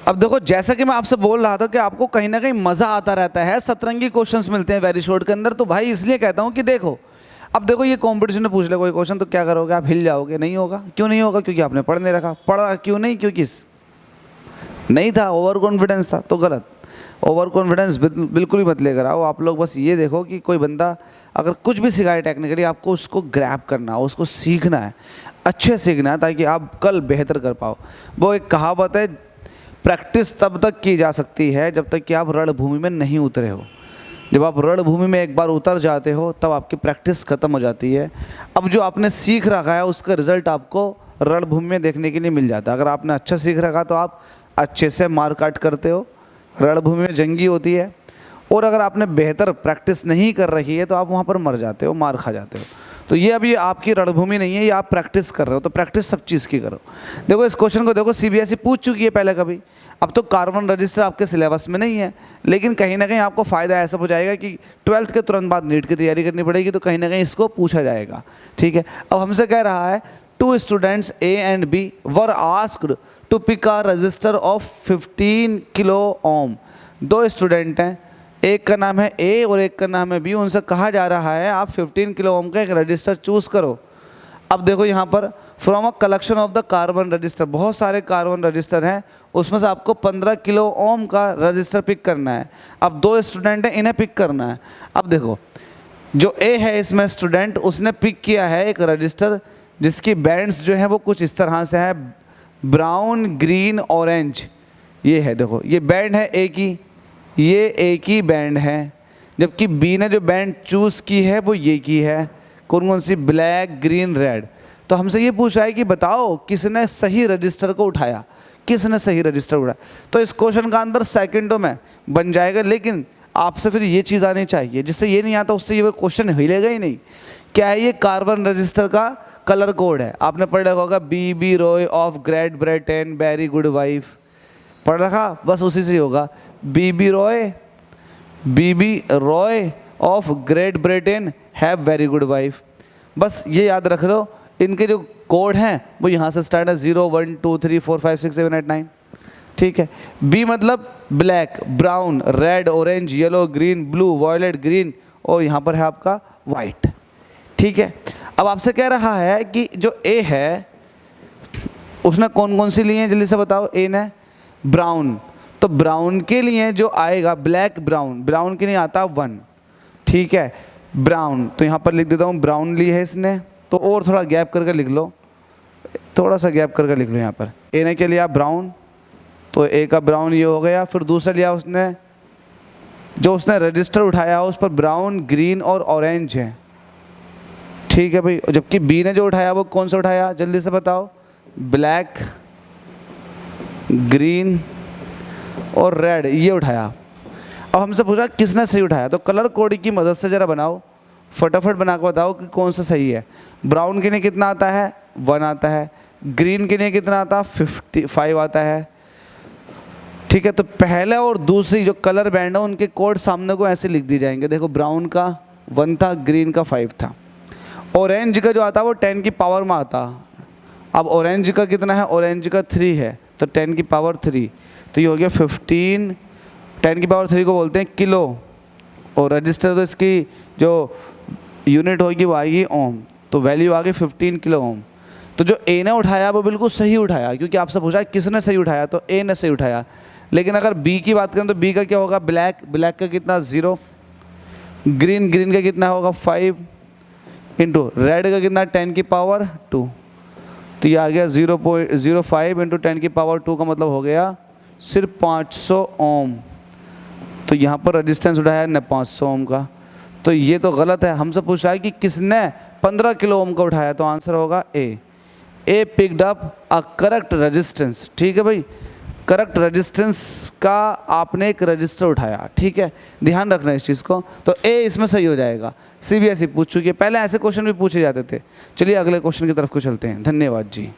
अब देखो, जैसा कि मैं आपसे बोल रहा था कि आपको कहीं ना कहीं मज़ा आता रहता है, सतरंगी क्वेश्चंस मिलते हैं वेरी शॉर्ट के अंदर, तो भाई इसलिए कहता हूँ कि देखो, अब देखो ये कंपटीशन में पूछ ले कोई क्वेश्चन तो क्या करोगे आप? हिल जाओगे? नहीं होगा। क्यों नहीं होगा? क्योंकि आपने पढ़ नहीं रखा। पढ़ा क्यों नहीं? क्योंकि नहीं था, ओवर कॉन्फिडेंस था। तो गलत, ओवर कॉन्फिडेंस बिल्कुल भी मत लेकर आओ। आप लोग बस ये देखो कि कोई बंदा अगर कुछ भी सिखाए टेक्निकली, आपको उसको ग्रैब करना है, उसको सीखना है, अच्छे सीखना है, ताकि आप कल बेहतर कर पाओ। वो एक कहावत है, प्रैक्टिस तब तक की जा सकती है जब तक कि आप रणभूमि में नहीं उतरे हो। जब आप रणभूमि में एक बार उतर जाते हो तब आपकी प्रैक्टिस ख़त्म हो जाती है। अब जो आपने सीख रखा है उसका रिजल्ट आपको रणभूमि में देखने के लिए मिल जाता है। अगर आपने अच्छा सीख रखा तो आप अच्छे से मार काट करते हो, रणभूमि में जंगी होती है। और अगर आपने बेहतर प्रैक्टिस नहीं कर रखी है तो आप वहाँ पर मर जाते हो, मार खा जाते हो। तो ये अभी आपकी रणभूमि नहीं है, ये आप प्रैक्टिस कर रहे हो। तो प्रैक्टिस सब चीज़ की करो। देखो इस क्वेश्चन को देखो, सीबीएसई पूछ चुकी है पहले कभी। अब तो कार्बन रजिस्टर आपके सिलेबस में नहीं है, लेकिन कहीं ना कहीं आपको फ़ायदा ऐसा हो जाएगा कि 12th के तुरंत बाद नीट की तैयारी करनी पड़ेगी, तो कहीं ना कहीं इसको पूछा जाएगा। ठीक है, अब हमसे कह रहा है 2 students A and B were asked to pick a resistor of 15 kilo ohm. 2 student हैं, एक का नाम है ए और एक का नाम है बी। उनसे कहा जा रहा है आप 15 किलो ओम का एक रजिस्टर चूज़ करो। अब देखो यहाँ पर from a collection of the carbon register, बहुत सारे कार्बन रजिस्टर हैं, उसमें से आपको 15 किलो ओम का रजिस्टर पिक करना है। अब 2 स्टूडेंट हैं, इन्हें पिक करना है। अब देखो जो ए है इसमें स्टूडेंट, उसने पिक किया है एक रजिस्टर जिसकी बैंड्स जो है वो कुछ इस तरह से है, ब्राउन, ग्रीन, ऑरेंज। ये है, देखो ये बैंड है ए की, ये ए की बैंड है, जबकि बी ने जो बैंड चूज़ की है वो ये की है। कौन कौन सी? Black, green, red. तो हमसे ये पूछ रहा है कि बताओ किसने सही रजिस्टर को उठाया, किसने सही रजिस्टर उठाया। तो इस क्वेश्चन का आंसर सेकंडों में बन जाएगा, लेकिन आपसे फिर ये चीज़ आनी चाहिए। जिससे ये नहीं आता उससे ये क्वेश्चन हिलेगा ही नहीं। क्या है ये? कार्बन रजिस्टर का कलर कोड है। आपने पढ़ रखा होगा B Roy of great Britain very good wife, पढ़ रखा, बस उसी से होगा। B Roy of great Britain have very good wife. बस ये याद रख लो। इनके जो कोड हैं वो यहाँ से स्टार्ट है, 0 1 2 3 4 5 6 7 8 9। ठीक है, बी मतलब black, brown, red, orange, yellow, green, blue, violet, green, और यहाँ पर है आपका वाइट। ठीक है, अब आपसे कह रहा है कि जो ए है उसने कौन कौन सी ली हैं, जल्दी से बताओ। ए ने ब्राउन, तो ब्राउन के लिए जो आएगा ब्लैक, ब्राउन, ब्राउन के लिए आता 1। ठीक है, ब्राउन, तो यहाँ पर लिख देता हूँ ब्राउन ली है इसने। तो और थोड़ा गैप करके लिख लो, थोड़ा सा गैप करके लिख लो। यहाँ पर ए ने क्या लिया? ब्राउन, तो ए का ब्राउन ये हो गया। फिर दूसरा लिया उसने, जो उसने रजिस्टर उठाया उस पर ब्राउन, ग्रीन और ऑरेंज है। ठीक है भाई, जबकि बी ने जो उठाया वो कौन सा उठाया, जल्दी से बताओ? ब्लैक, ग्रीन और रेड, ये उठाया। अब हमसे पूछा किसने सही उठाया, तो कलर कोड की मदद से ज़रा बनाओ, फटाफट बना के बताओ कि कौन सा सही है। ब्राउन के लिए कितना आता है? 1 आता है। ग्रीन के लिए कितना आता है? 55 आता है। ठीक है, तो पहले और दूसरी जो कलर बैंड है उनके कोड सामने को ऐसे लिख दी जाएंगे। देखो ब्राउन का 1 था, ग्रीन का 5 था। ऑरेंज का जो आता है वो 10 की पावर में आता। अब ऑरेंज का कितना है? ऑरेंज का 3 है, तो 10 की पावर 3, तो ये हो गया 15। 10 की पावर 3 को बोलते हैं किलो, और रजिस्टर तो इसकी जो यूनिट होगी वो आएगी ओम, तो वैल्यू आ गई 15 किलो ओम। तो जो ए ने उठाया वो बिल्कुल सही उठाया, क्योंकि आपसे पूछा है किसने सही उठाया, तो ए ने सही उठाया। लेकिन अगर बी की बात करें तो बी का क्या होगा? ब्लैक, ब्लैक का कितना? 0। ग्रीन, ग्रीन का कितना होगा? 5 इंटू रेड का कितना? 10 की पावर 2, तो ये आ गया 0.05 इंटू 10 की पावर 2 का मतलब हो गया सिर्फ 500 ओम। तो यहाँ पर रजिस्टेंस उठाया है 500 ओम का, तो ये तो गलत है। हमसे पूछ रहा है कि किसने 15 किलो ओम का उठाया, तो आंसर होगा a picked up a correct resistance. ठीक है भाई, करेक्ट रेजिस्टेंस का आपने एक रजिस्टर उठाया। ठीक है, ध्यान रखना इस चीज़ को। तो ए इसमें सही हो जाएगा। सीबीएसई पूछ चुकी है, पहले ऐसे क्वेश्चन भी पूछे जाते थे। चलिए अगले क्वेश्चन की तरफ को चलते हैं। धन्यवाद जी।